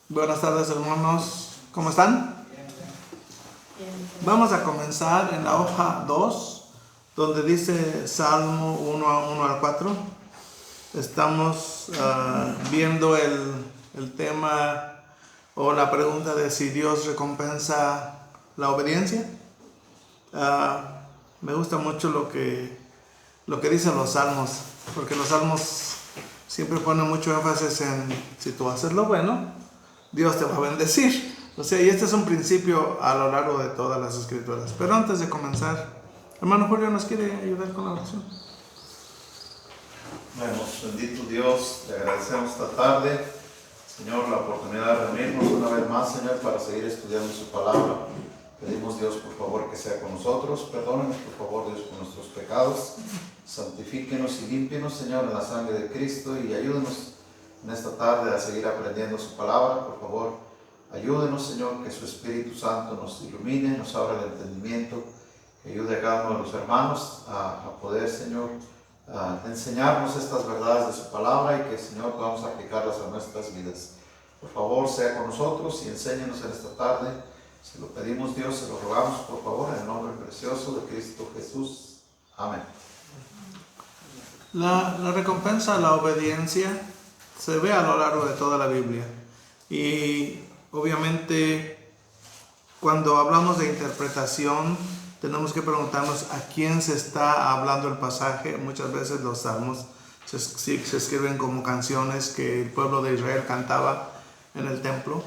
Buenas tardes, hermanos. ¿Cómo están? Vamos a comenzar en la hoja 2, donde dice Salmo 1 al 4. Estamos viendo el tema o la pregunta de si Dios recompensa la obediencia. Me gusta mucho lo que dicen los salmos, porque los salmos siempre ponen mucho énfasis en si tú haces lo bueno, Dios te va a bendecir. O sea, y este es un principio a lo largo de todas las escrituras. Pero antes de comenzar, hermano Julio, ¿nos quiere ayudar con la oración? Bueno, bendito Dios, le agradecemos esta tarde, Señor, la oportunidad de reunirnos una vez más, Señor, para seguir estudiando su palabra. Pedimos, Dios, por favor, que sea con nosotros. Perdónenos, por favor, Dios, por nuestros pecados. Santifíquenos y límpienos, Señor, en la sangre de Cristo, y ayúdenos en esta tarde a seguir aprendiendo su palabra. Por favor, ayúdenos, Señor, que su Espíritu Santo nos ilumine, nos abra el entendimiento, que ayude a cada uno de los hermanos a poder, Señor, enseñarnos estas verdades de su palabra, y que, Señor, podamos aplicarlas a nuestras vidas. Por favor, sea con nosotros y enséñenos en esta tarde. Se lo pedimos, Dios, se lo rogamos, por favor, en el nombre precioso de Cristo Jesús. Amén. La recompensa a la obediencia se ve a lo largo de toda la Biblia. Y obviamente, cuando hablamos de interpretación, tenemos que preguntarnos a quién se está hablando el pasaje. Muchas veces los salmos se escriben como canciones que el pueblo de Israel cantaba en el templo.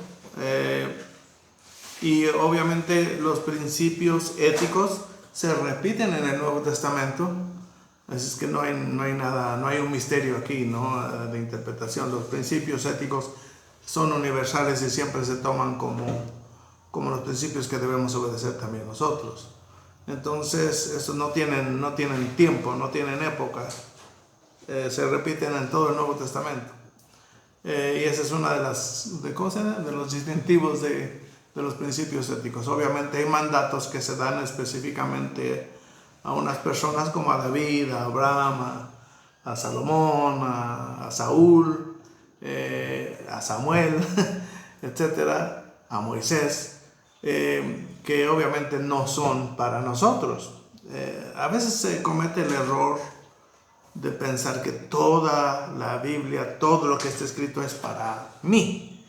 Y obviamente los principios éticos se repiten en el Nuevo Testamento. Así es que no hay nada, no hay un misterio aquí, ¿no?, de interpretación. Los principios éticos son universales y siempre se toman como los principios que debemos obedecer también nosotros. Entonces, eso no tienen tiempo, no tienen época. Se repiten en todo el Nuevo Testamento. Y esa es una de los distintivos de los principios éticos. Obviamente hay mandatos que se dan específicamente a unas personas como a David, a Abraham, a Salomón, a Saúl, a Samuel, etcétera, a Moisés, que obviamente no son para nosotros. A veces se comete el error de pensar que toda la Biblia, todo lo que está escrito es para mí.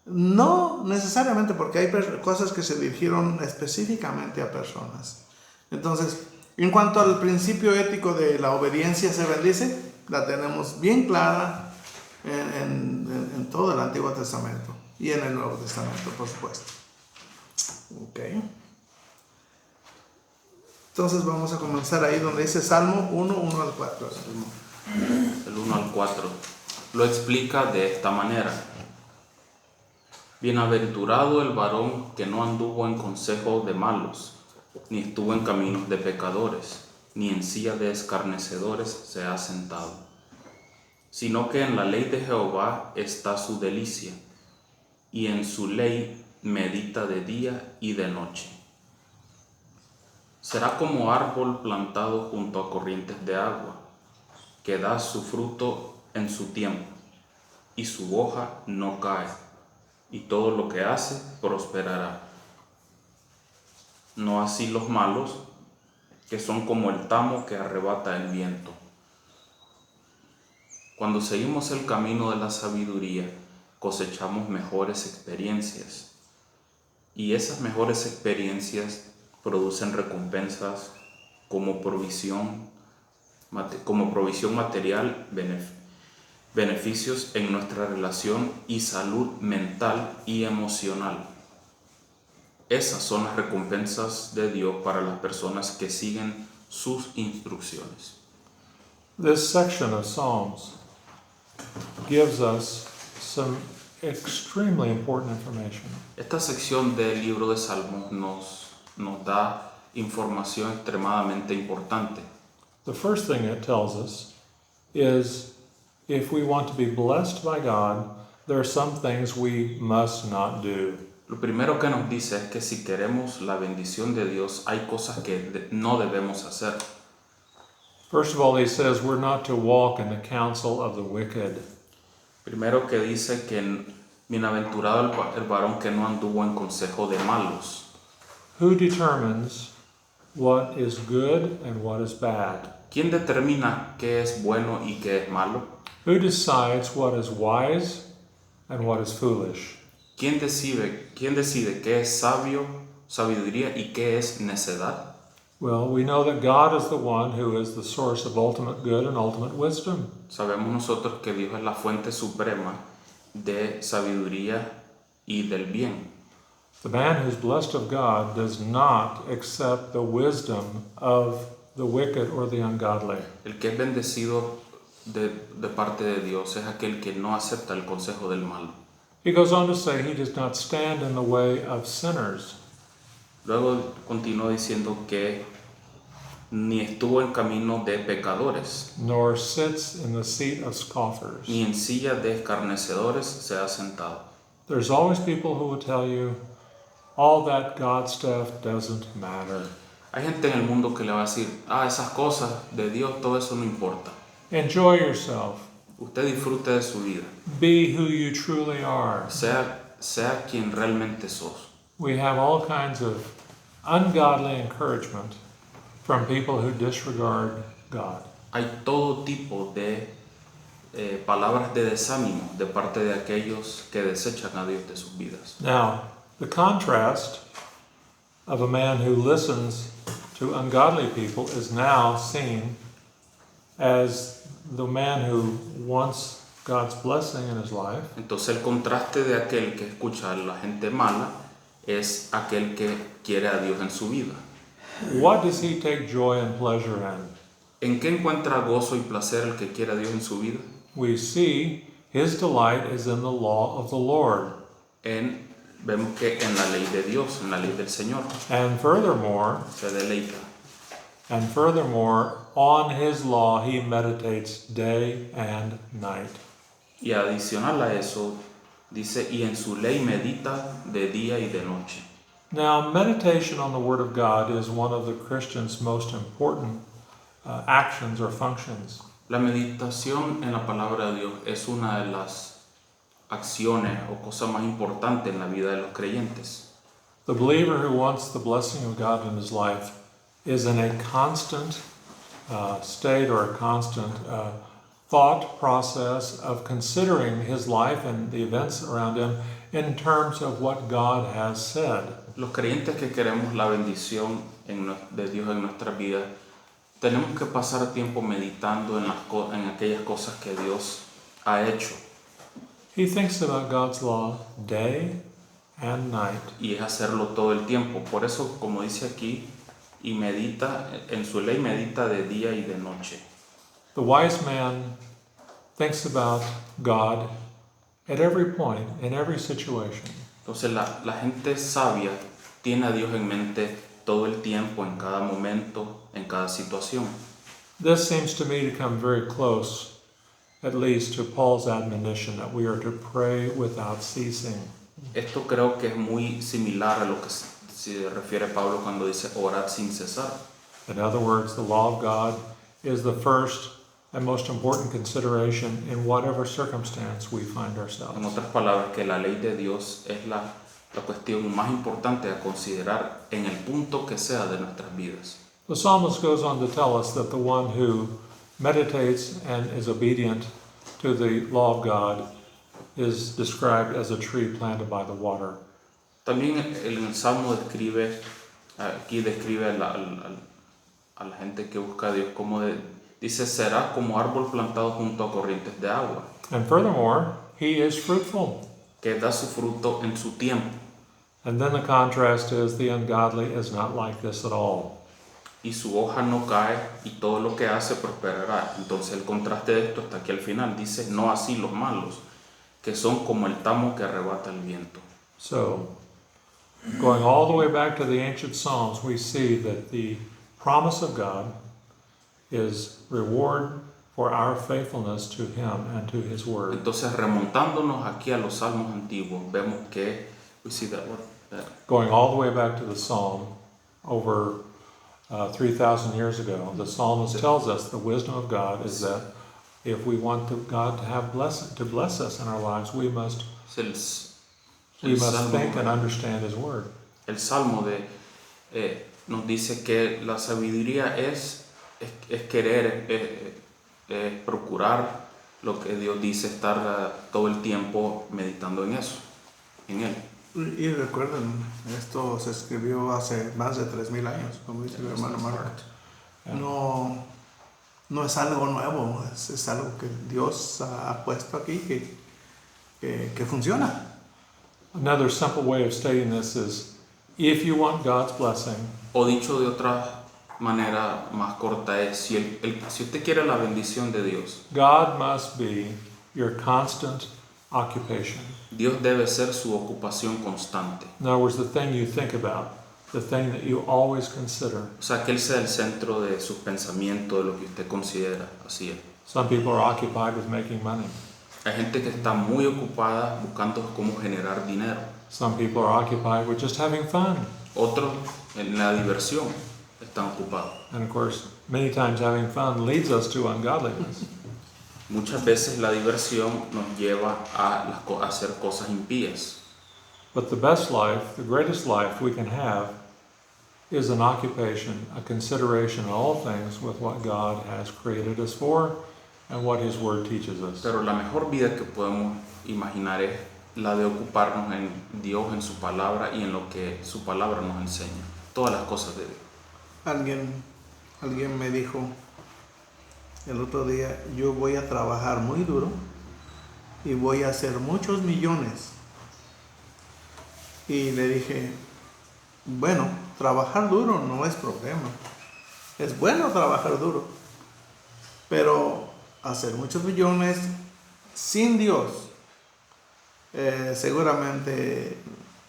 No necesariamente, porque hay cosas que se dirigieron específicamente a personas. Entonces, en cuanto al principio ético de la obediencia se bendice, la tenemos bien clara en todo el Antiguo Testamento y en el Nuevo Testamento, por supuesto. Okay. Entonces vamos a comenzar ahí donde dice Salmo 1 al 4. El 1 al 4 lo explica de esta manera: Bienaventurado el varón que no anduvo en consejo de malos, ni estuvo en caminos de pecadores, ni en silla de escarnecedores se ha sentado, sino que en la ley de Jehová está su delicia, y en su ley medita de día y de noche. Será como árbol plantado junto a corrientes de agua, que da su fruto en su tiempo, y su hoja no cae, y todo lo que hace prosperará. No así los malos, que son como el tamo que arrebata el viento. Cuando seguimos el camino de la sabiduría, cosechamos mejores experiencias, y esas mejores experiencias producen recompensas como provisión material, beneficios en nuestra relación y salud mental y emocional. Esas son las recompensas de Dios para las personas que siguen sus instrucciones. This section of Psalms gives us some extremely important information. Esta sección del libro de Salmos nos da información extremadamente importante. The first thing it tells us is if we want to be blessed by God, there are some things we must not do. Lo primero que nos dice es que si queremos la bendición de Dios, hay cosas que no debemos hacer. First of all, he says we're not to walk in the counsel of the wicked. Primero que dice que Bienaventurado el varón que no anduvo en consejo de malos. Who determines what is good and what is bad? ¿Quién determina qué es bueno y qué es malo? Who decides what is wise and what is foolish? ¿Quién decide qué es sabiduría y qué es necedad? Well, we know that God is the one who is the source of ultimate good and ultimate wisdom. Sabemos nosotros que Dios es la fuente suprema de sabiduría y del bien. The man who's blessed of God does not accept the wisdom of the wicked or the ungodly. El que es bendecido de parte de Dios es aquel que no acepta el consejo del malo. He goes on to say he does not stand in the way of sinners. Luego continuó diciendo que ni estuvo en camino de pecadores, Nor sits in the seat of scoffers. ni en silla de escarnecedores se ha sentado. There's always people who will tell you all that God stuff doesn't matter. Hay gente en el mundo que le va a decir, esas cosas de Dios, todo eso no importa. Enjoy yourself. Usted disfrute de su vida, Be who you truly are. sea quien realmente sos. We have all kinds of ungodly encouragement from people who disregard God. Hay todo tipo de palabras de desánimo de parte de aquellos que desechan a Dios de sus vidas. Now, the contrast of a man who listens to ungodly people is now seen as the man who wants God's blessing in his life, Entonces el contraste de aquel que escucha a la gente mala es aquel que quiere a Dios en su vida. what does he take joy and pleasure in? ¿En qué encuentra gozo y placer el que quiere a Dios en su vida? We see his delight is in the law of the Lord. Vemos que en la ley de Dios, en la ley del Señor, And furthermore, se deleita. on his law he meditates day and night. Y adicional a eso, dice, y en su ley medita de día y de noche. Now, meditation on the Word of God is one of the Christian's most important actions or functions. La meditación en la palabra de Dios es una de las acciones o cosas más importantes en la vida de los creyentes. The believer who wants the blessing of God in his life is in a constant state or a constant thought process of considering his life and the events around him in terms of what God has said. Los creyentes que queremos la bendición de Dios en nuestra vida, tenemos que pasar tiempo meditando en aquellas cosas que Dios ha hecho. He thinks about God's law day and night. Y es hacerlo todo el tiempo. Por eso, como dice aquí, y medita, en su ley medita de día y de noche. The wise man thinks about God at every point, in every situation. Entonces la gente sabia tiene a Dios en mente todo el tiempo, en cada momento, en cada situación. This seems to me to come very close, at least, to Paul's admonition that we are to pray without ceasing. Esto creo que es muy similar a lo que se refiere Pablo cuando dice orad sin cesar. In other words, the law of God is the first and most important consideration in whatever circumstance we find En ourselves. otras palabras, que la ley de Dios es la cuestión más importante a considerar en el punto que sea de nuestras vidas. The psalmist goes on to tell us that the one who meditates and is obedient to the law of God is described as a tree planted by the water. También el Salmo describe a la gente que busca a Dios como dice, será como árbol plantado junto a corrientes de agua, And furthermore, he is fruitful. que da su fruto en su tiempo. And then the contrast is the ungodly is not like this at all. Y su hoja no cae y todo lo que hace prosperará. Entonces el contraste de esto está aquí al final. Dice, no así los malos, que son como el tamo que arrebata el viento. So, going all the way back to the ancient Psalms, we see that the promise of God is reward for our faithfulness to Him and to His Word. Entonces remontándonos aquí a los salmos antiguos, vemos que, we see that Going all the way back to the Psalm, over 3,000 years ago, the psalmist tells us the wisdom of God is that if we want God to have to bless us in our lives, we must We el must salmo, think and understand His Word. el salmo nos dice que la sabiduría es querer, es procurar lo que Dios dice, estar todo el tiempo meditando en eso, en Él. Y recuerden, esto se escribió hace más de 3000 años, como dice el hermano Marco. No es algo nuevo, es algo que Dios ha puesto aquí que funciona. Another simple way of stating this is, if you want God's blessing, O dicho de otra manera más corta es, si usted quiere la bendición de Dios, God must be your constant occupation. Dios debe ser su ocupación constante. In other words, the thing you think about, the thing that you always consider. O sea, que Él sea el centro de sus pensamientos, de lo que usted considera. Así es. Some people are occupied with making money. Hay gente que está muy ocupada buscando cómo generar dinero. Some people are occupied with just having fun. Otros en la diversión están ocupados. And of course, many times having fun leads us to ungodliness. Muchas veces la diversión nos lleva a hacer cosas impías. But the best life, the greatest life we can have is an occupation, a consideration in all things with what God has created us for and what His Word teaches us. Pero la mejor vida que podemos imaginar es la de ocuparnos en Dios, en su palabra y en lo que su palabra nos enseña. Todas las cosas de Dios. Alguien me dijo el otro día, yo voy a trabajar muy duro y voy a hacer muchos millones. Y le dije, bueno, trabajar duro no es problema. Es bueno trabajar duro. Pero hacer muchos millones sin Dios, seguramente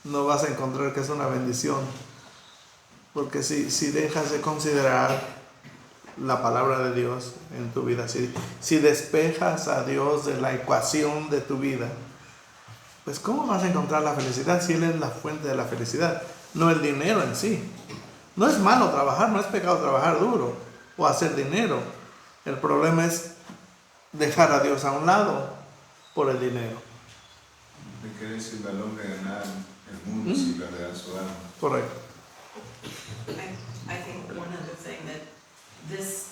no vas a encontrar que es una bendición. Porque si dejas de considerar la palabra de Dios en tu vida, si despejas a Dios de la ecuación de tu vida, pues ¿cómo vas a encontrar la felicidad si Él es la fuente de la felicidad? No el dinero en sí. No es malo trabajar, no es pecado trabajar duro o hacer dinero. El problema es dejar a Dios a un lado por el dinero. ¿De qué es el valor de ganar el mundo si perderá su alma? Correcto. I think one other thing that this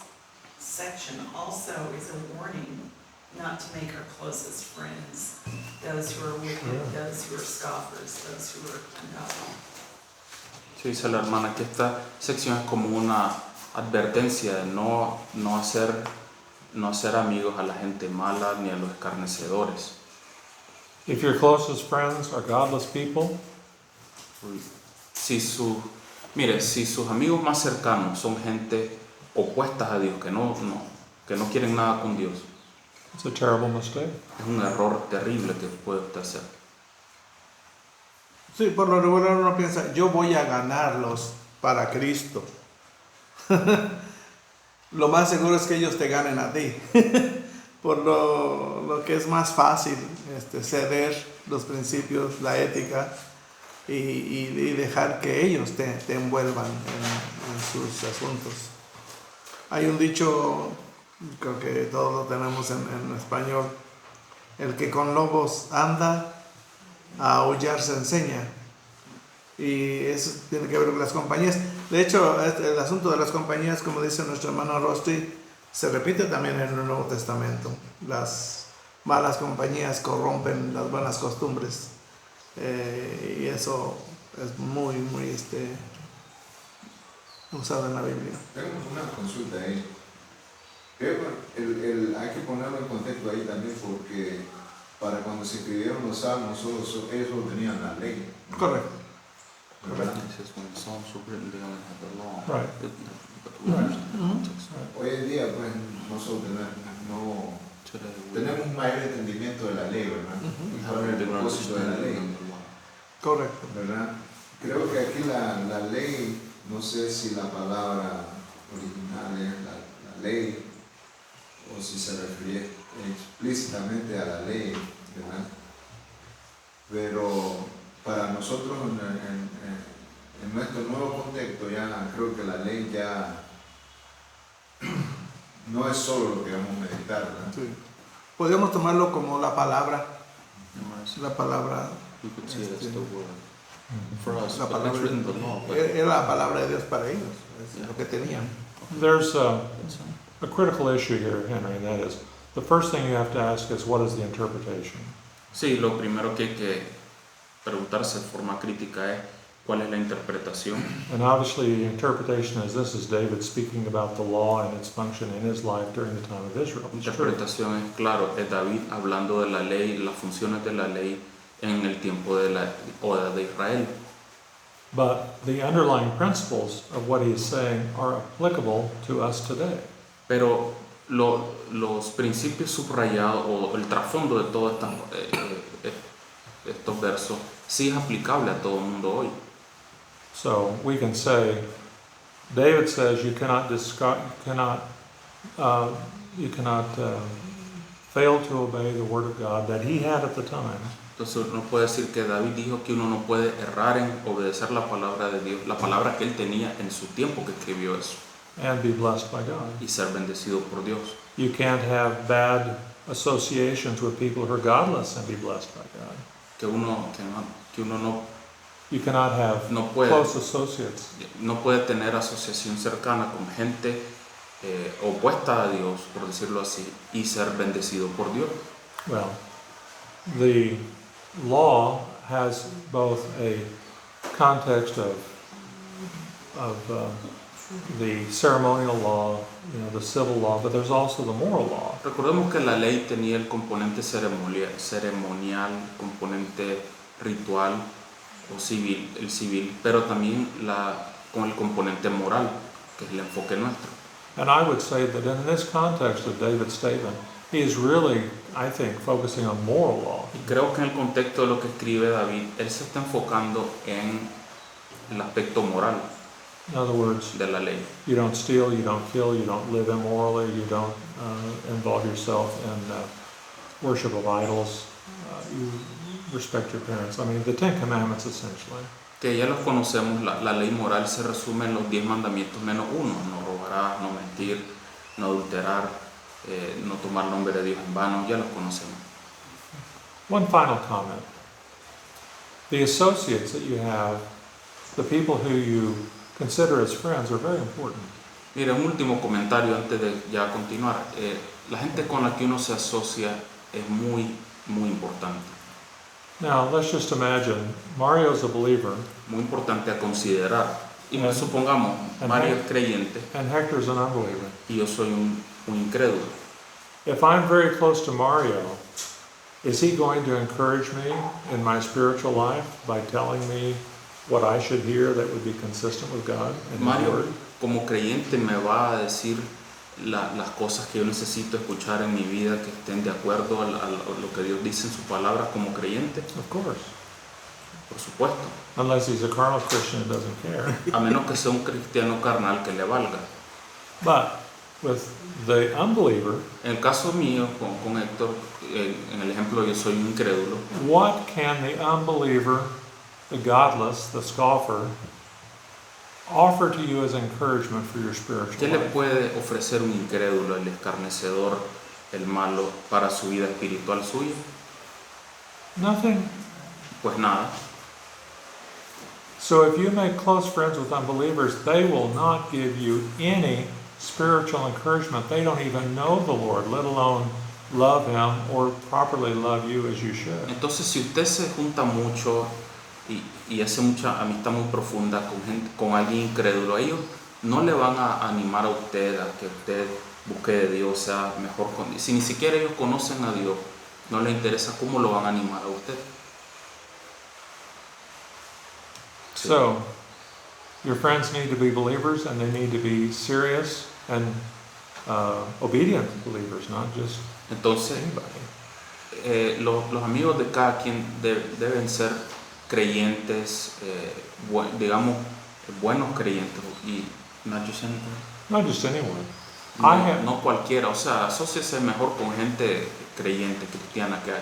section also is a warning not to make our closest friends those who are wicked, those who are scoffers, those who are ungodly. Sí, dice la hermana que esta sección es como una advertencia de no hacer amigos a la gente mala ni a los escarnecedores. If your closest friends are godless people, Si sus amigos más cercanos son gente opuestas a Dios, que no quieren nada con Dios, it's a terrible mistake. es un error terrible que puede usted hacer. Sí, por lo regular uno piensa, yo voy a ganarlos para Cristo. Lo más seguro es que ellos te ganen a ti. Por lo que es más fácil ceder los principios, la ética y dejar que ellos te envuelvan en sus asuntos. Hay un dicho, creo que todos lo tenemos en español, el que con lobos anda, a aullar se enseña. Y eso tiene que ver con las compañías. De hecho, el asunto de las compañías, como dice nuestro hermano Rusty, se repite también en el Nuevo Testamento. Las malas compañías corrompen las buenas costumbres. Y eso es muy usado en la Biblia. Tengo una consulta ahí. Hay que ponerlo en contexto ahí también porque para cuando se escribieron los salmos, ellos solo tenían la ley. Correcto. ¿Verdad? Right. Hoy en día, pues, nosotros tenemos un mayor entendimiento de la ley, ¿verdad? Y cuál es el propósito de la ley, Correcto. ¿verdad? Creo que aquí la ley, no sé si la palabra original es la ley o si se refiere explícitamente a la ley, ¿verdad? Pero para nosotros en nuestro nuevo contexto ya creo que la ley ya no es solo lo que vamos a meditar, ¿verdad? Sí. Podemos tomarlo como la palabra. us. La palabra, We could see it as este, the word. For us, la but it's palabra written in the law. But era la palabra de Dios para ellos, es Yeah. lo que tenían. There's that's, a critical issue here, Henry, and that is the first thing you have to ask is what is the interpretation? sí, lo primero que hay que preguntarse de forma crítica es cuál es la interpretación. And obviously, the interpretation is this is David speaking about the law and its function in his life during the time of Israel. La It's true. interpretación es claro, es David hablando de la ley, las funciones de la ley en el tiempo de la de Israel. But the underlying principles of what he is saying are applicable to us today. Pero los principios subrayados o el trasfondo de todos estos versos sí es aplicable a todo el mundo hoy. So we can say, David says you cannot fail to obey the word of God that he had at the time, Entonces uno puede decir que David dijo que uno no puede errar en obedecer la palabra de Dios, la palabra que él tenía en su tiempo que escribió eso, and be blessed by God. y ser bendecido por Dios. You can't have bad associations with people who are godless and be blessed by God. Que uno no You cannot have No puede. close associates. no puede tener asociación cercana con gente opuesta a Dios, por decirlo así, y ser bendecido por Dios. Well, the law has both a context of the ceremonial law, the civil law, but there's also the moral law. Recordemos que la ley tenía el componente ceremonial, componente ritual o civil, el civil, pero también con el componente moral, que es el enfoque nuestro. And I would say that in this context of David's statement, he is really, I think, focusing on moral law. Y creo que en el contexto de lo que escribe David, él se está enfocando en el aspecto moral In other words, de la ley. you don't steal, you don't kill, you don't live immorally, you don't involve yourself in worship of idols, you respect your parents. I mean, the Ten Commandments essentially. Que ya los conocemos, la ley moral se resume en los 10 mandamientos menos uno: no robarás, no mentir, no adulterar, no tomar nombre de Dios en vano, ya los conocemos. One final comment. The associates that you have, the people who you consider as friends, are very important. Mira, un último comentario antes de ya continuar. La gente con la que uno se asocia es muy, muy importante. Now, let's just imagine Mario's a believer Muy importante a considerar. Y Ajá. supongamos, Ajá. Mario es creyente and Hector's an unbeliever. y yo soy un incrédulo. If I'm very close to Mario, is he going to encourage me in my spiritual life by telling me what I should hear that would be consistent with God and His Mario, Word? como creyente, me va a decir las cosas que yo necesito escuchar en mi vida que estén de acuerdo a lo que Dios dice en su palabra como creyente, Of course. por supuesto, Unless he's a carnal Christian who doesn't care. a menos que sea un cristiano carnal que le valga. But with the unbeliever, En el caso mío, con Héctor, en el ejemplo yo soy un incrédulo, what can the unbeliever, the godless, the scoffer, offer to you as encouragement for your ¿qué spiritual le life? puede ofrecer un incrédulo, el escarnecedor, el malo, para su vida espiritual suya? Nothing. Pues nada. So if you make close friends with unbelievers, they will not give you any spiritual encouragement. They don't even know the Lord, let alone love Him or properly love you as you should. Entonces, si usted se junta mucho y hace mucha amistad muy profunda con alguien incrédulo, ellos no le van a animar a usted a que usted busque de Dios, sea mejor con Dios. Si ni siquiera ellos conocen a Dios, no les interesa cómo lo van a animar a usted. So, your friends need to be believers, and they need to be serious and obedient believers, not just Entonces, anybody. los amigos de cada quien deben ser creyentes, digamos, buenos creyentes, y not just anybody. Not just anyone. I have, No cualquiera, o sea, asóciese mejor con gente creyente, cristiana, que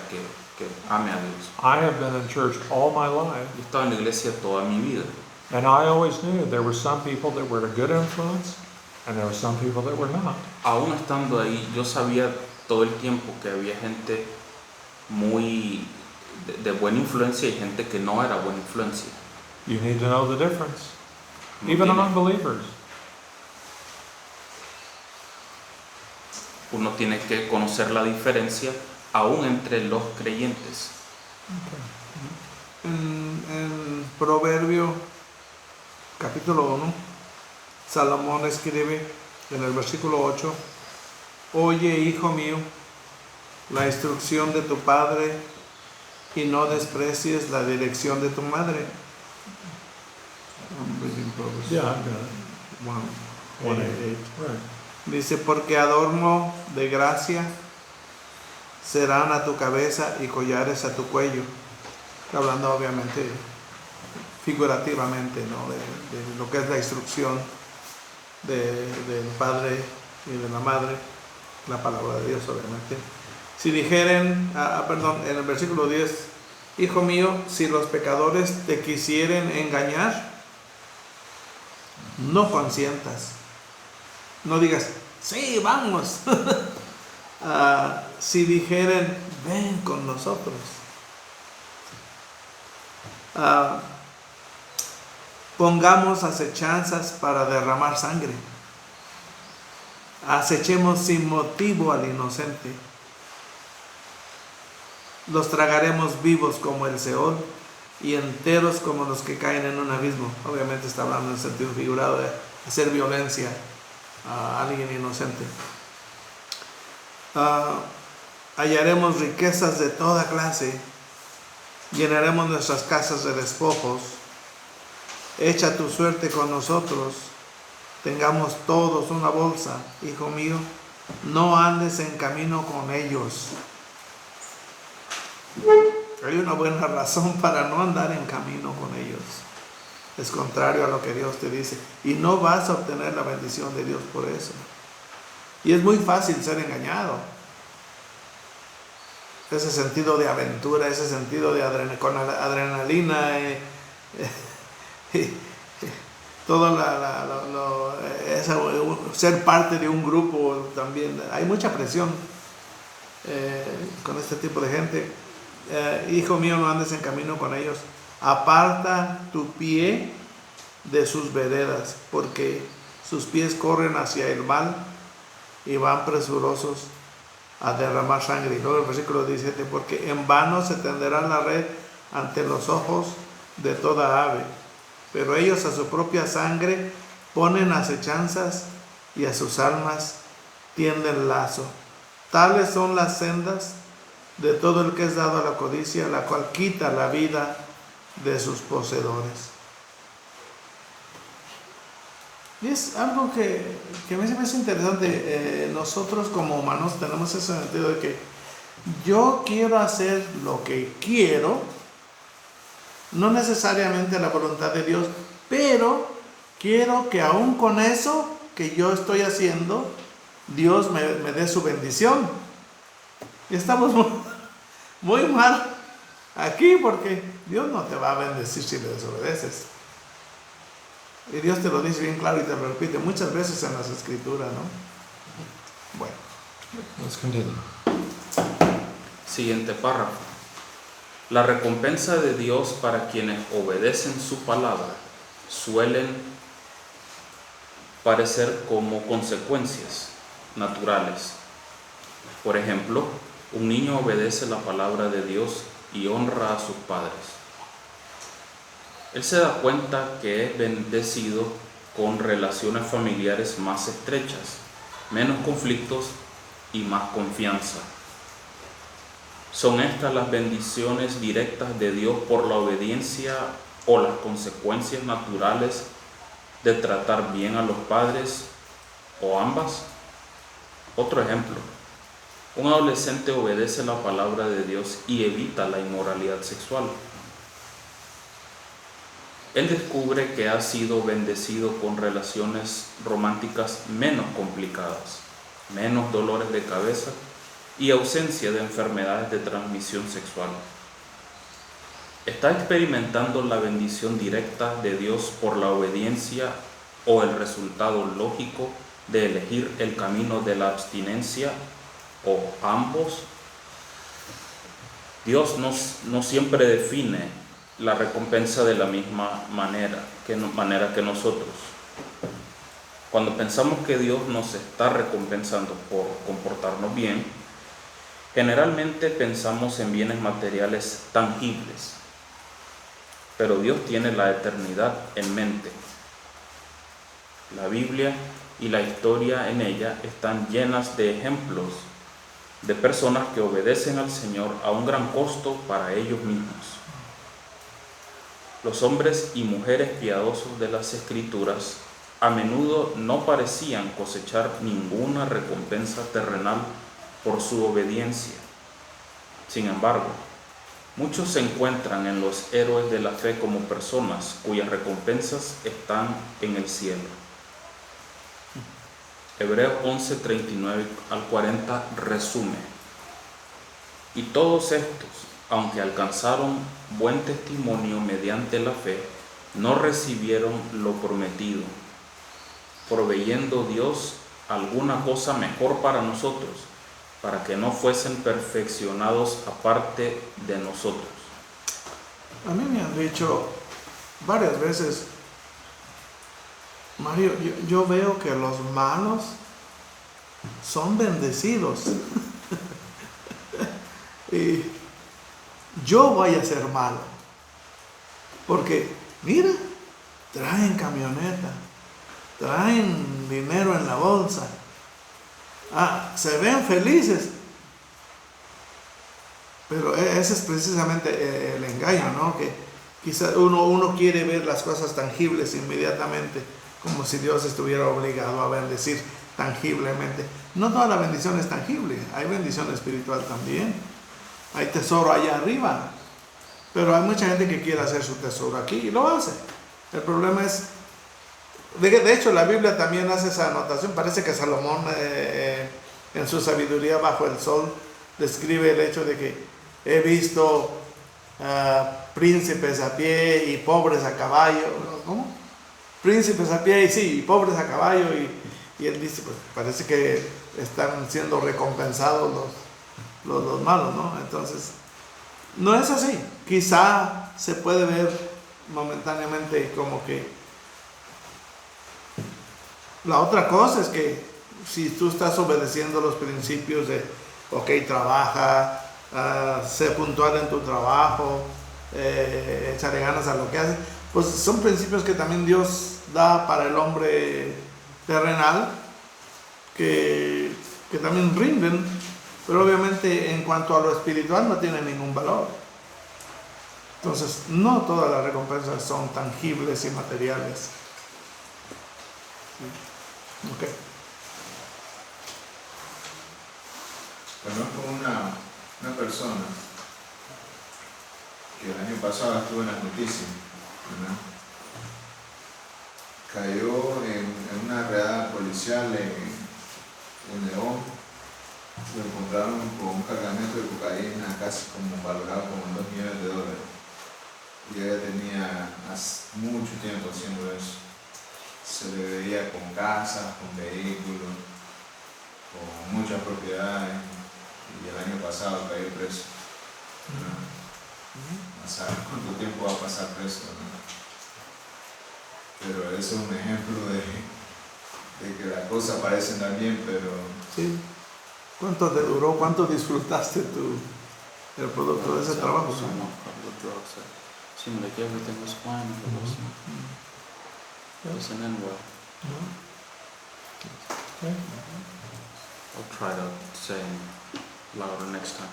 ame a Dios. I have been in church all my life, Yo he estado en la iglesia toda mi vida, and I always knew there were some people that were a good influence, and there were some people that were not. aún estando ahí, yo sabía todo el tiempo que había gente muy de buena influencia y gente que no era buena influencia. You need to know the difference, Uno even tiene- among believers. Uno tiene que conocer la diferencia aún entre los creyentes. En Proverbio capítulo 1, Salomón escribe en el versículo 8, oye, hijo mío, la instrucción de tu padre y no desprecies la dirección de tu madre. I'm reading Proverbs Yeah, I've got it. 1, 1:8. 8. Right. Dice, porque adorno de gracia serán a tu cabeza y collares a tu cuello. Hablando obviamente figurativamente, ¿no? de lo que es la instrucción del padre y de la madre, la palabra de Dios obviamente. Si dijeren, en el versículo 10, hijo mío, si los pecadores te quisieren engañar, no consientas. No digas, sí, vamos. Si dijeren, ven con nosotros. Pongamos acechanzas para derramar sangre. Acechemos sin motivo al inocente. Los tragaremos vivos como el Seol y enteros como los que caen en un abismo. Obviamente está hablando en sentido figurado de hacer violencia a alguien inocente. Hallaremos riquezas de toda clase, llenaremos nuestras casas de despojos. Echa tu suerte con nosotros, tengamos todos una bolsa. Hijo mío, no andes en camino con ellos. Hay una buena razón para no andar en camino con ellos. Es contrario a lo que Dios te dice. Y no vas a obtener la bendición de Dios por eso. Y es muy fácil ser engañado. Ese sentido de aventura, ese sentido de adrenalina, todo ser parte de un grupo también. Hay mucha presión con este tipo de gente. Hijo mío, no andes en camino con ellos. Aparta tu pie de sus veredas, porque sus pies corren hacia el mal y van presurosos a derramar sangre. Y luego el versículo 17, porque en vano se tenderá la red ante los ojos de toda ave, pero ellos a su propia sangre ponen acechanzas y a sus almas tienden lazo. Tales son las sendas de todo el que es dado a la codicia, la cual quita la vida de sus poseedores. Y es algo que a mí se me hace interesante. Nosotros como humanos tenemos ese sentido de que yo quiero hacer lo que quiero, no necesariamente la voluntad de Dios, pero quiero que aún con eso que yo estoy haciendo, Dios me dé su bendición. Y estamos muy mal aquí, porque Dios no te va a bendecir si le desobedeces. Y Dios te lo dice bien claro y te lo repite muchas veces en las escrituras, ¿no? Bueno. Let's continue. Siguiente párrafo. La recompensa de Dios para quienes obedecen su palabra suelen parecer como consecuencias naturales. Por ejemplo, un niño obedece la palabra de Dios y honra a sus padres. Él se da cuenta que es bendecido con relaciones familiares más estrechas, menos conflictos y más confianza. ¿Son estas las bendiciones directas de Dios por la obediencia o las consecuencias naturales de tratar bien a los padres o ambas? Otro ejemplo. Un adolescente obedece la palabra de Dios y evita la inmoralidad sexual. Él descubre que ha sido bendecido con relaciones románticas menos complicadas, menos dolores de cabeza y ausencia de enfermedades de transmisión sexual. ¿Está experimentando la bendición directa de Dios por la obediencia o el resultado lógico de elegir el camino de la abstinencia o ambos? Dios no siempre define la recompensa de la misma manera que nosotros. Cuando pensamos que Dios nos está recompensando por comportarnos bien, generalmente pensamos en bienes materiales tangibles, pero Dios tiene la eternidad en mente. La Biblia y la historia en ella están llenas de ejemplos de personas que obedecen al Señor a un gran costo para ellos mismos. Los hombres y mujeres piadosos de las Escrituras a menudo no parecían cosechar ninguna recompensa terrenal por su obediencia. Sin embargo, muchos se encuentran en los héroes de la fe como personas cuyas recompensas están en el cielo. Hebreos 11:39 al 40 resume: y todos estos, aunque alcanzaron buen testimonio mediante la fe, no recibieron lo prometido, proveyendo Dios alguna cosa mejor para nosotros, para que no fuesen perfeccionados aparte de nosotros. A mí me han dicho varias veces, Mario, yo veo que los malos son bendecidos. Y yo voy a ser malo. Porque, mira, traen camioneta, traen dinero en la bolsa. Se ven felices. Pero ese es precisamente el engaño, ¿no? Que quizás uno quiere ver las cosas tangibles inmediatamente, como si Dios estuviera obligado a bendecir tangiblemente. No toda la bendición es tangible, hay bendición espiritual también. Hay tesoro allá arriba, pero hay mucha gente que quiere hacer su tesoro aquí y lo hace. El problema es, de hecho la Biblia también hace esa anotación. Parece que Salomón en su sabiduría bajo el sol describe el hecho de que he visto príncipes a pie y pobres a caballo. ¿Cómo? Príncipes a pie y pobres a caballo, y él dice, pues parece que están siendo recompensados los malos, ¿no? Entonces, no es así. Quizá se puede ver momentáneamente como que. La otra cosa es que si tú estás obedeciendo los principios de, ok, trabaja, sé puntual en tu trabajo, échale ganas a lo que haces, pues son principios que también Dios da para el hombre terrenal, que también rinden, pero obviamente en cuanto a lo espiritual no tienen ningún valor. Entonces, no todas las recompensas son tangibles y materiales. Ok. Conozco una persona que el año pasado estuvo en las noticias, ¿verdad? Cayó en una redada policial en León. Lo encontraron con un cargamento de cocaína casi como valorado como en $2 millones. Y ella tenía mucho tiempo haciendo eso. Se le veía con casas, con vehículos, con muchas propiedades. Y el año pasado cayó preso. No sabe cuánto tiempo va a pasar preso, ¿no? Pero eso es un ejemplo de que las cosas parecen tan bien, pero... Sí. ¿Cuánto te duró? ¿Cuánto disfrutaste el producto de ese trabajo? Seemed like everything was fine. It wasn't end well. I'll try to say louder next time.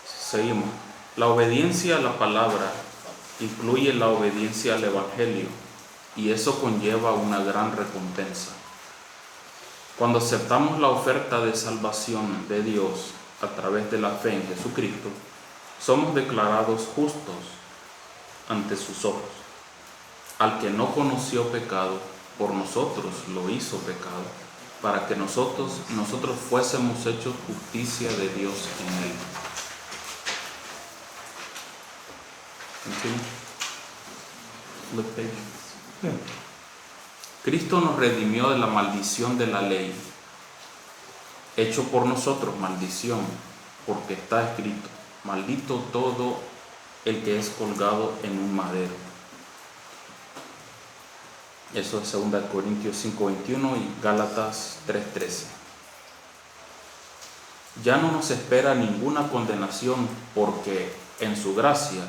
Seguimos. La obediencia a la palabra incluye la obediencia al Evangelio, y eso conlleva una gran recompensa. Cuando aceptamos la oferta de salvación de Dios a través de la fe en Jesucristo, somos declarados justos ante sus ojos. Al que no conoció pecado, por nosotros lo hizo pecado, para que nosotros fuésemos hechos justicia de Dios en él. Continue. Look, page. Cristo nos redimió de la maldición de la ley, hecho por nosotros maldición, porque está escrito: maldito todo el que es colgado en un madero. Eso es 2 Corintios 5:21 y Gálatas 3:13. Ya no nos espera ninguna condenación porque en su gracia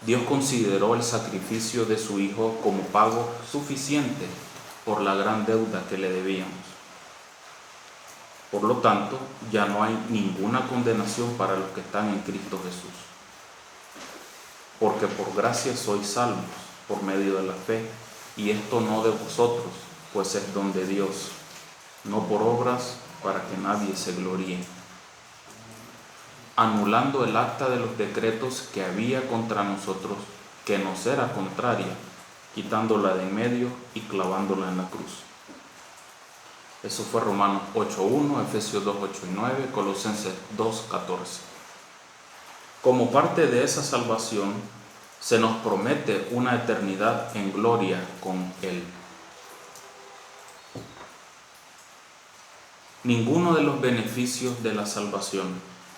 Dios consideró el sacrificio de su Hijo como pago suficiente por la gran deuda que le debíamos. Por lo tanto, ya no hay ninguna condenación para los que están en Cristo Jesús. Porque por gracia sois salvos por medio de la fe, y esto no de vosotros, pues es don de Dios, no por obras para que nadie se gloríe. Anulando el acta de los decretos que había contra nosotros, que nos era contraria, quitándola de en medio y clavándola en la cruz. Eso fue Romanos 8:1, Efesios 2:8 y 9, Colosenses 2:14. Como parte de esa salvación, se nos promete una eternidad en gloria con Él. Ninguno de los beneficios de la salvación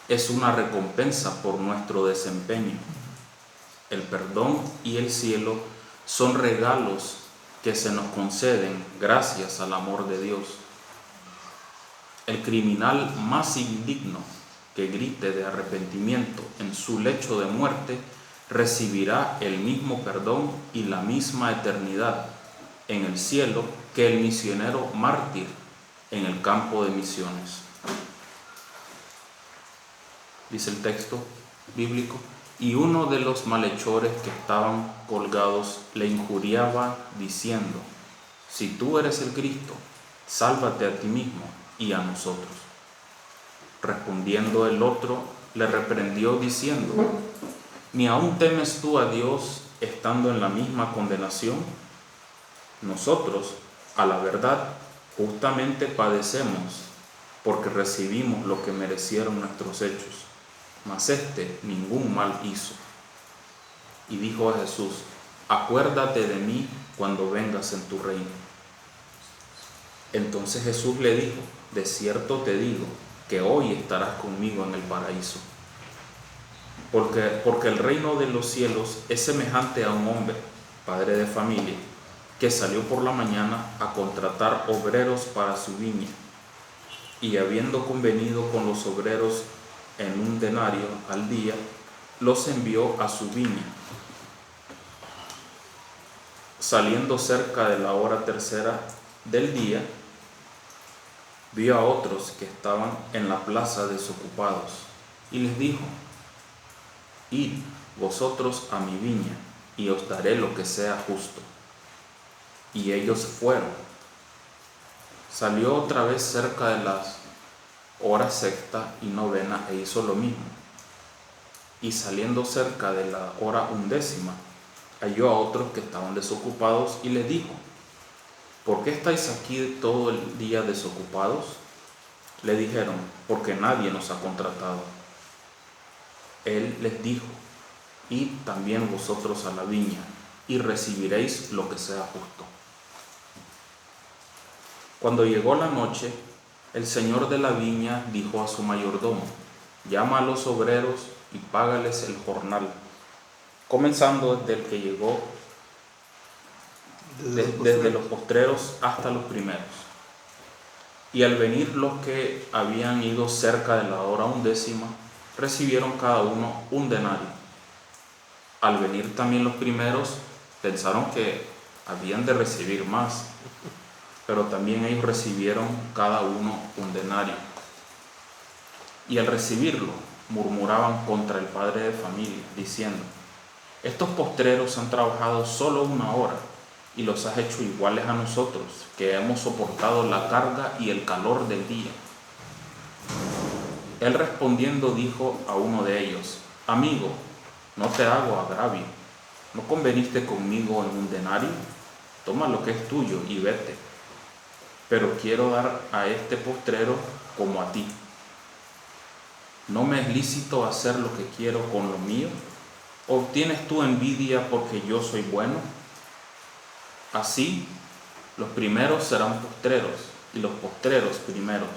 es una recompensa por nuestro desempeño. El perdón y el cielo son regalos que se nos conceden gracias al amor de Dios. El criminal más indigno que grite de arrepentimiento en su lecho de muerte recibirá el mismo perdón y la misma eternidad en el cielo que el misionero mártir en el campo de misiones. Dice el texto bíblico, y uno de los malhechores que estaban colgados le injuriaba diciendo, si tú eres el Cristo, sálvate a ti mismo y a nosotros. Respondiendo el otro, le reprendió diciendo, ¿ni aún temes tú a Dios estando en la misma condenación? Nosotros, a la verdad, justamente padecemos porque recibimos lo que merecieron nuestros hechos, mas éste ningún mal hizo. Y dijo a Jesús, acuérdate de mí cuando vengas en tu reino. Entonces Jesús le dijo, de cierto te digo, que hoy estarás conmigo en el paraíso. Porque el reino de los cielos es semejante a un hombre, padre de familia, que salió por la mañana a contratar obreros para su viña, y habiendo convenido con los obreros en un denario al día, los envió a su viña. Saliendo cerca de la hora tercera del día, vio a otros que estaban en la plaza desocupados, y les dijo, id vosotros a mi viña, y os daré lo que sea justo. Y ellos fueron. Salió otra vez cerca de las hora sexta y novena e hizo lo mismo. Y saliendo cerca de la hora undécima, halló a otros que estaban desocupados y les dijo, ¿por qué estáis aquí todo el día desocupados? Le dijeron, porque nadie nos ha contratado. Él les dijo, id también vosotros a la viña y recibiréis lo que sea justo. Cuando llegó la noche, el señor de la viña dijo a su mayordomo, llama a los obreros y págales el jornal, comenzando desde el que llegó, desde los postreros hasta los primeros. Y al venir los que habían ido cerca de la hora undécima, recibieron cada uno un denario. Al venir también los primeros, pensaron que habían de recibir más, pero también ellos recibieron cada uno un denario. Y al recibirlo, murmuraban contra el padre de familia, diciendo, estos postreros han trabajado solo 1 hora, y los has hecho iguales a nosotros, que hemos soportado la carga y el calor del día. Él respondiendo dijo a uno de ellos, amigo, no te hago agravio, ¿no conveniste conmigo en un denario? Toma lo que es tuyo y vete. Pero quiero dar a este postrero como a ti. ¿No me es lícito hacer lo que quiero con lo mío? ¿O tienes tú envidia porque yo soy bueno? Así, los primeros serán postreros y los postreros primeros,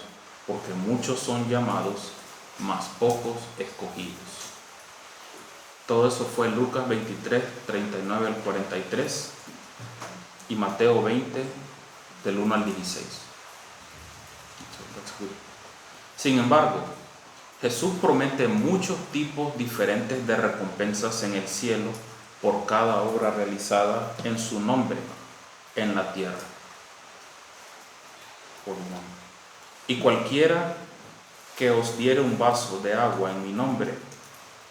porque muchos son llamados, mas pocos escogidos. Todo eso fue Lucas 23, 39 al 43 y Mateo 20, del 1 al 16. Sin embargo, Jesús promete muchos tipos diferentes de recompensas en el cielo por cada obra realizada en su nombre en la tierra. Por un nombre. Y cualquiera que os diere un vaso de agua en mi nombre,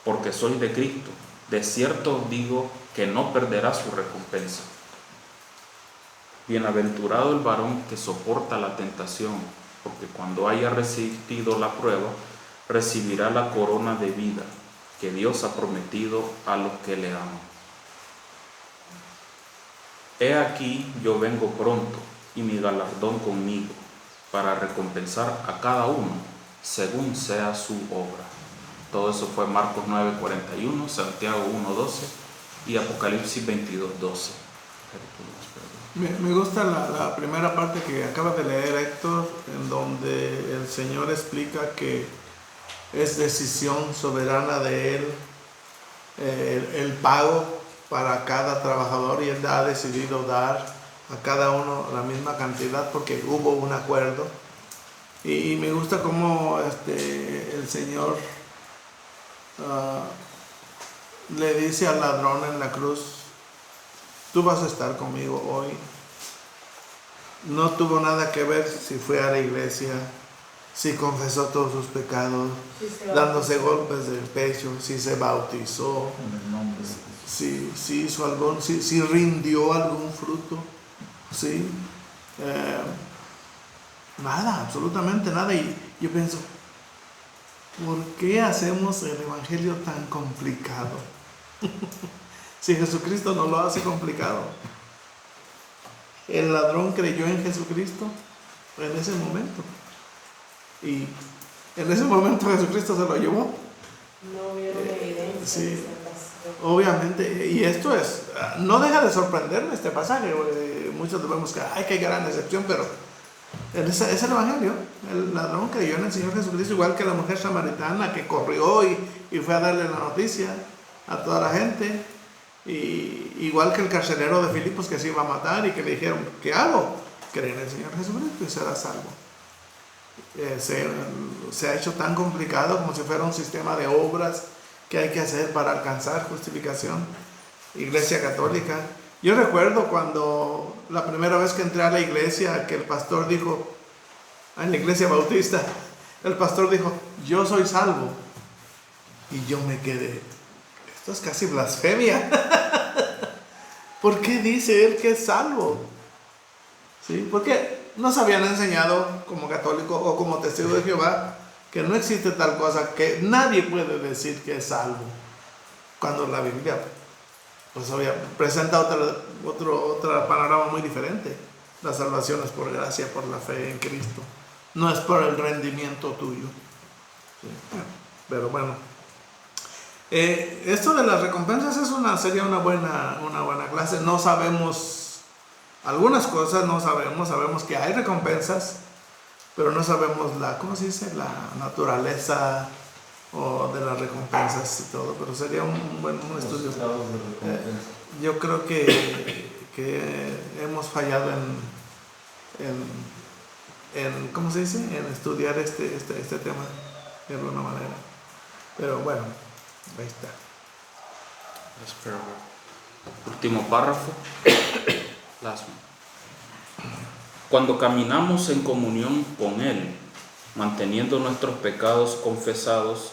porque sois de Cristo, de cierto os digo que no perderá su recompensa. Bienaventurado el varón que soporta la tentación, porque cuando haya resistido la prueba, recibirá la corona de vida que Dios ha prometido a los que le aman. He aquí yo vengo pronto, y mi galardón conmigo, para recompensar a cada uno según sea su obra. Todo eso fue Marcos 9:41, Santiago 1:12 y Apocalipsis 22:12. Me gusta la primera parte que acaba de leer Héctor, en donde el Señor explica que es decisión soberana de Él el pago para cada trabajador, y Él ha decidido dar a cada uno la misma cantidad porque hubo un acuerdo. Y me gusta cómo el Señor le dice al ladrón en la cruz: tú vas a estar conmigo hoy. No tuvo nada que ver si fue a la iglesia, si confesó todos sus pecados, dándose golpes del pecho, si se bautizó, si hizo algún, si rindió algún fruto, ¿sí? Nada, absolutamente nada. Y yo pienso, ¿por qué hacemos el evangelio tan complicado? Si Jesucristo no lo hace complicado. El ladrón creyó en Jesucristo en ese momento, y en ese momento Jesucristo se lo llevó. No hubieron evidencia. Sí, obviamente. Y esto no deja de sorprenderme este pasaje. Muchos debemos que qué gran decepción, pero es el evangelio. El ladrón creyó en el Señor Jesucristo, igual que la mujer samaritana que corrió y fue a darle la noticia a toda la gente. Y igual que el carcelero de Filipos que se iba a matar y que le dijeron: ¿qué hago? Creer en el Señor Jesucristo y será salvo. Se ha hecho tan complicado como si fuera un sistema de obras que hay que hacer para alcanzar justificación. Iglesia católica. Yo recuerdo cuando la primera vez que entré a la iglesia, que el pastor dijo, en la iglesia bautista, el pastor dijo: yo soy salvo. Y yo me quedé: esto es casi blasfemia. ¿Por qué dice él que es salvo? ¿Sí? Porque nos habían enseñado como católico o como testigo de Jehová que no existe tal cosa, que nadie puede decir que es salvo, cuando la Biblia pues presenta otro panorama muy diferente. La salvación es por gracia, por la fe en Cristo, no es por el rendimiento tuyo. ¿Sí? Pero bueno, esto de las recompensas sería una buena clase. No sabemos algunas cosas, sabemos que hay recompensas, pero no sabemos la naturaleza o de las recompensas y todo. Pero sería un buen estudio. Yo creo que hemos fallado en ¿cómo se dice? En estudiar este tema de alguna manera. Pero bueno, ahí está. Último párrafo. Cuando caminamos en comunión con Él, manteniendo nuestros pecados confesados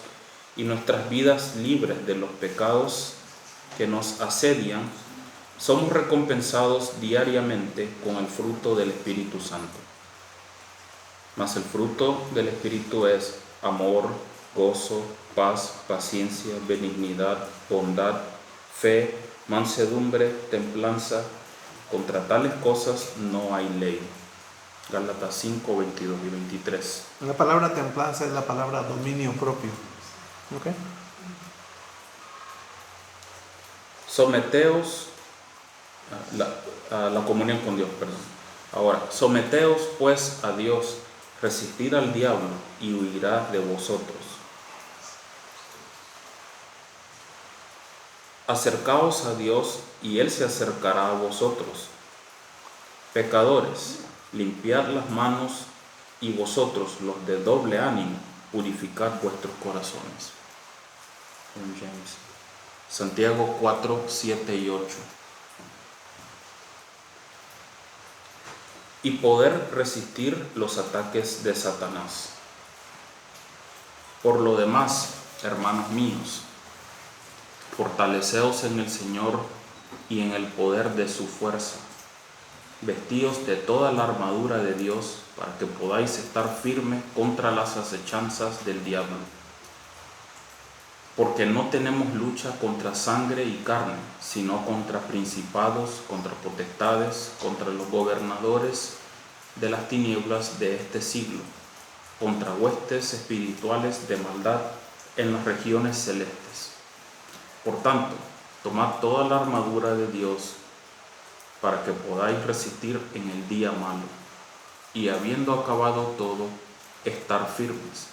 y nuestras vidas libres de los pecados que nos asedian, somos recompensados diariamente con el fruto del Espíritu Santo. Mas el fruto del Espíritu es amor, gozo, paz, paciencia, benignidad, bondad, fe, mansedumbre, templanza. Contra tales cosas no hay ley. Gálatas 5, 22 y 23. La palabra templanza es la palabra dominio propio. ¿Ok? Someteos a la comunión con Dios, perdón. Ahora, someteos pues a Dios, resistid al diablo y huirá de vosotros. Acercaos a Dios y Él se acercará a vosotros. Pecadores, limpiad las manos, y vosotros, los de doble ánimo, purificad vuestros corazones. En James. Santiago 4, 7 y 8. Y poder resistir los ataques de Satanás. Por lo demás, hermanos míos, fortaleceos en el Señor y en el poder de su fuerza. Vestíos de toda la armadura de Dios para que podáis estar firmes contra las acechanzas del diablo. Porque no tenemos lucha contra sangre y carne, sino contra principados, contra potestades, contra los gobernadores de las tinieblas de este siglo, contra huestes espirituales de maldad en las regiones celestes. Por tanto, tomad toda la armadura de Dios para que podáis resistir en el día malo, y habiendo acabado todo, estar firmes.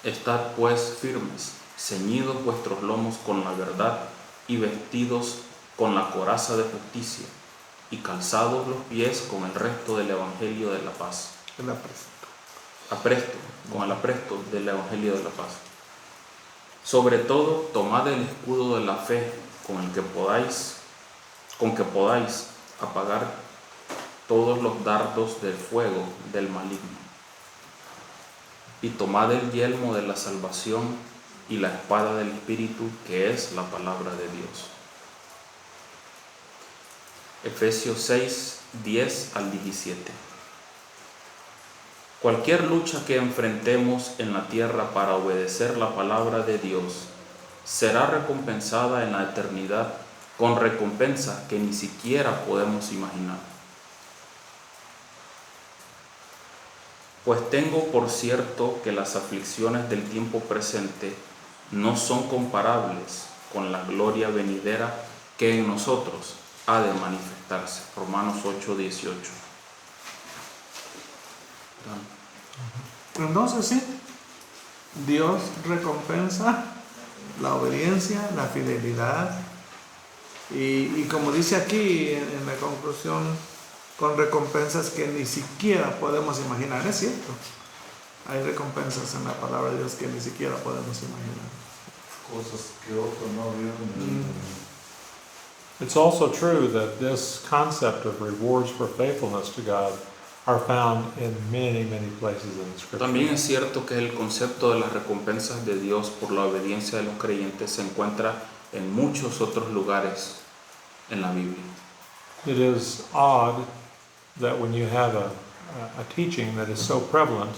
Estad pues firmes, ceñidos vuestros lomos con la verdad y vestidos con la coraza de justicia, y calzados los pies con el resto del evangelio de la paz. Con el apresto del evangelio de la paz. Sobre todo, tomad el escudo de la fe con que podáis apagar todos los dardos del fuego del maligno. Y tomad el yelmo de la salvación y la espada del Espíritu, que es la palabra de Dios. Efesios 6, 10 al 17. Cualquier lucha que enfrentemos en la tierra para obedecer la palabra de Dios será recompensada en la eternidad con recompensas que ni siquiera podemos imaginar. Pues tengo por cierto que las aflicciones del tiempo presente no son comparables con la gloria venidera que en nosotros ha de manifestarse. Romanos 8, 18. Entonces sí, Dios recompensa la obediencia, la fidelidad, y como dice aquí en la conclusión, con recompensas que ni siquiera podemos imaginar. Es cierto, hay recompensas en la palabra de Dios que ni siquiera podemos imaginar. Cosas que otro no vio. It's also true that this concept of rewards for faithfulness to God are found in many, many places in the Scripture. También es cierto que el concepto de las recompensas de Dios por la obediencia de los creyentes se encuentra en muchos otros lugares en la Biblia. It is odd that when you have a teaching that is so prevalent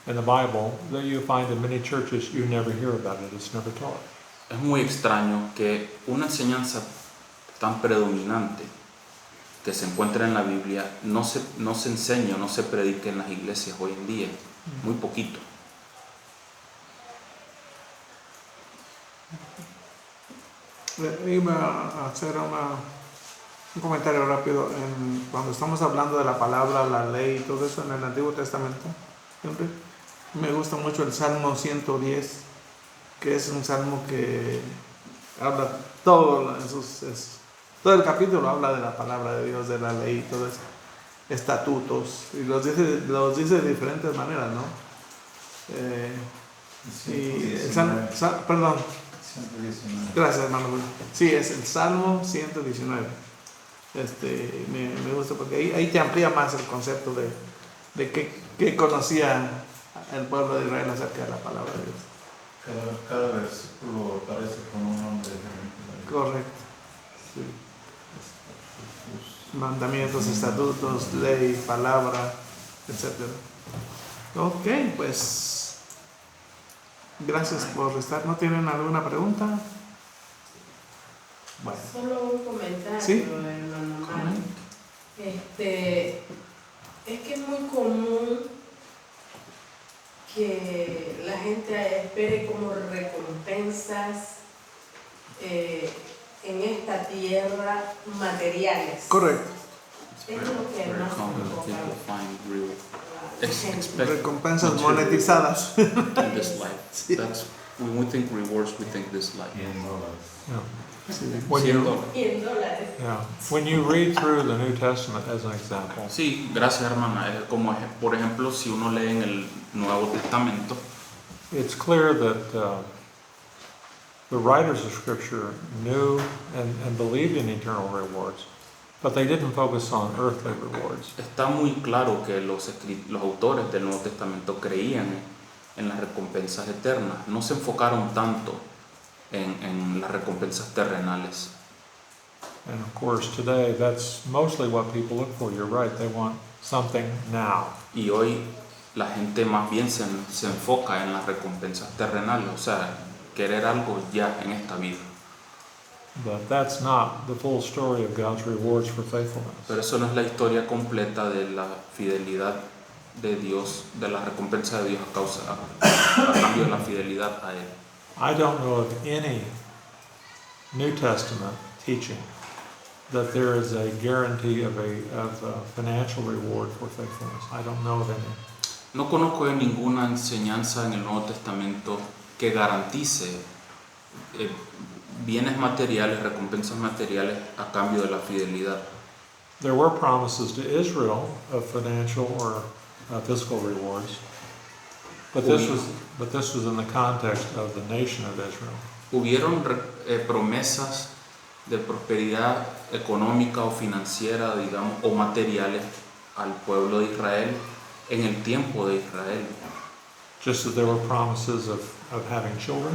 in the Bible that you find in many churches you never hear about it, it's never taught. Es muy extraño que una enseñanza tan predominante que se encuentra en la Biblia no se enseña, no se predica en las iglesias hoy en día, muy poquito. Iba a hacer un comentario rápido. Cuando estamos hablando de la palabra, la ley y todo eso en el Antiguo Testamento, siempre me gusta mucho el Salmo 110, que es un salmo que habla todo el capítulo habla de la palabra de Dios, de la ley y todo eso, estatutos, y los dice de diferentes maneras, ¿no? Perdón. 119. Gracias, hermano. Sí, es el Salmo 119. Me gusta porque ahí te amplía más el concepto de qué conocía el pueblo de Israel acerca de la palabra de Dios. Cada versículo aparece con un nombre diferente. Correcto. Sí. Mandamientos, estatutos, ley, palabra, etc. Ok, pues gracias por estar. ¿No tienen alguna pregunta? Bueno. Solo un comentario, ¿Sí? hermano Mario. Es que es muy común que la gente espere como recompensas en esta tierra materiales. Correcto. Es lo que Very más common me that people provoca find real la gente. expect Recompensas monetizadas. in this life. Sí. That's When we think rewards, we think this life. Yeah. Sí. When you, Y en dólares. yeah. When you read through the New Testament, as an example, Sí, gracias hermana. Como por ejemplo, si uno lee en el Nuevo Testamento, it's clear that the writers of Scripture knew and believed in eternal rewards, but they didn't focus on earthly rewards. está muy claro que los autores del Nuevo Testamento creían en las recompensas eternas, no se enfocaron tanto en las recompensas terrenales. And of course, today, that's mostly what people look for. You're right, they want something now. Y hoy la gente más bien se enfoca en las recompensas terrenales, o sea, querer algo ya en esta vida. But that's not the full story of God's rewards for faithfulness. Pero eso no es la historia completa de la fidelidad de Dios, de la recompensa de Dios a cambio de la fidelidad a Él. I don't know of any New Testament teaching that there is a guarantee of a financial reward for faithfulness. I don't know of any. No conozco de ninguna enseñanza en el Nuevo Testamento que garantice bienes materiales, recompensas materiales a cambio de la fidelidad. There were promises to Israel of financial or physical rewards, but this was in the context of the nation of Israel. Hubieron promesas de prosperidad económica o financiera, digamos, o materiales al pueblo de Israel en el tiempo de Israel, Just as there were promises of having children,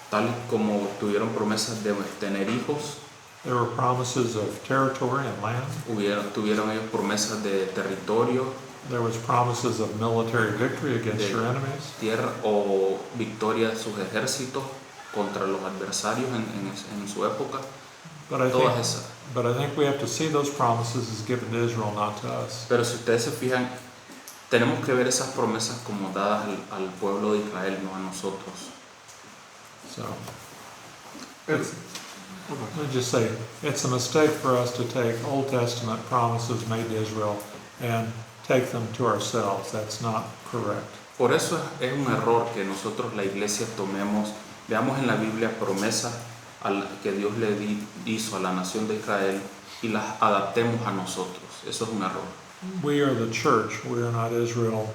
tal como tuvieron promesas de tener hijos, there were promises of territory and land, tuvieron ellos promesas de territorio, there was promises of military victory against De- your enemies. tierra o victoria de sus ejércitos contra los adversarios en su época, But I todas think, esas. but I think we have to see those promises as given to Israel, not to us. Pero si ustedes se fijan, tenemos que ver esas promesas como dadas al pueblo de Israel, no a nosotros. So Pero- let me just say, it's a mistake for us to take Old Testament promises made to Israel and take them to ourselves. That's not correct. Por eso es un error que nosotros, la iglesia, veamos en la Biblia promesas que Dios le hizo a la nación de Israel y las adaptemos a nosotros. Eso es un error. We are the church. We are not Israel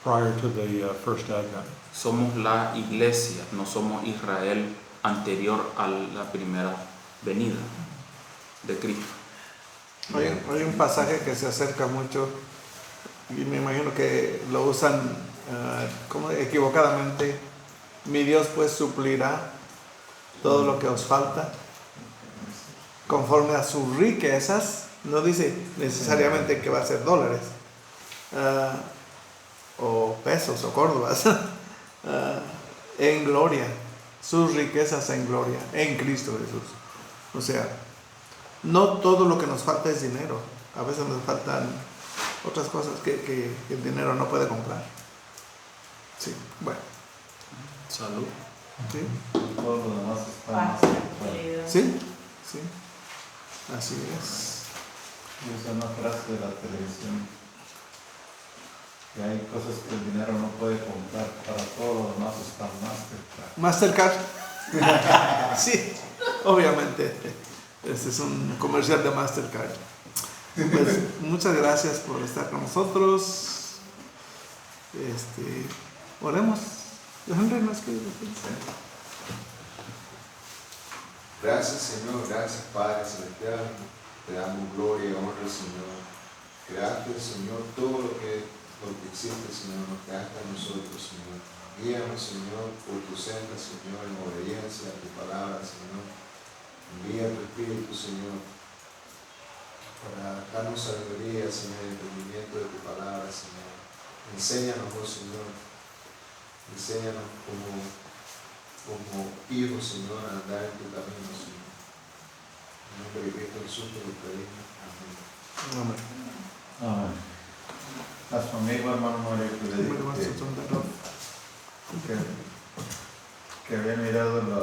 prior to the first advent. Somos la iglesia, no somos Israel anterior a la primera venida de Cristo. Hay un pasaje que se acerca mucho y me imagino que lo usan como equivocadamente. Mi Dios pues suplirá todo lo que os falta conforme a sus riquezas. No dice necesariamente que va a ser dólares o pesos o córdobas en gloria, sus riquezas en gloria en Cristo Jesús. O sea, no todo lo que nos falta es dinero. A veces nos faltan otras cosas que el dinero no puede comprar. Sí, bueno. Salud. Sí, Todo lo demás está Paz, más. tranquilidad. sí, sí. Así es. Y usa una frase de la televisión que hay cosas que el dinero no puede comprar. Para todo lo demás está Mastercard. Mastercard. Sí, obviamente. Este es un comercial de Mastercard. Pues muchas gracias por estar con nosotros. Oremos. Henry, ¿no es que Gracias, Señor, gracias, Padre Celestial. Te damos gloria y honra, Señor. Gracias, Señor, todo lo que existe, Señor, nos quedaste a nosotros, Señor. Guíanos, Señor, por tu senda, Señor, en obediencia a tu palabra, Señor. Envía tu Espíritu, Señor, para darnos sabiduría, Señor, y entendimiento de tu palabra, Señor. Enséñanos, oh Señor. Enséñanos como hijos, Señor, a andar en tu camino, Señor. En nombre de Cristo Jesús te lo pedimos. Amén. Amén. Amén. A su amigo hermano Mario que había mirado la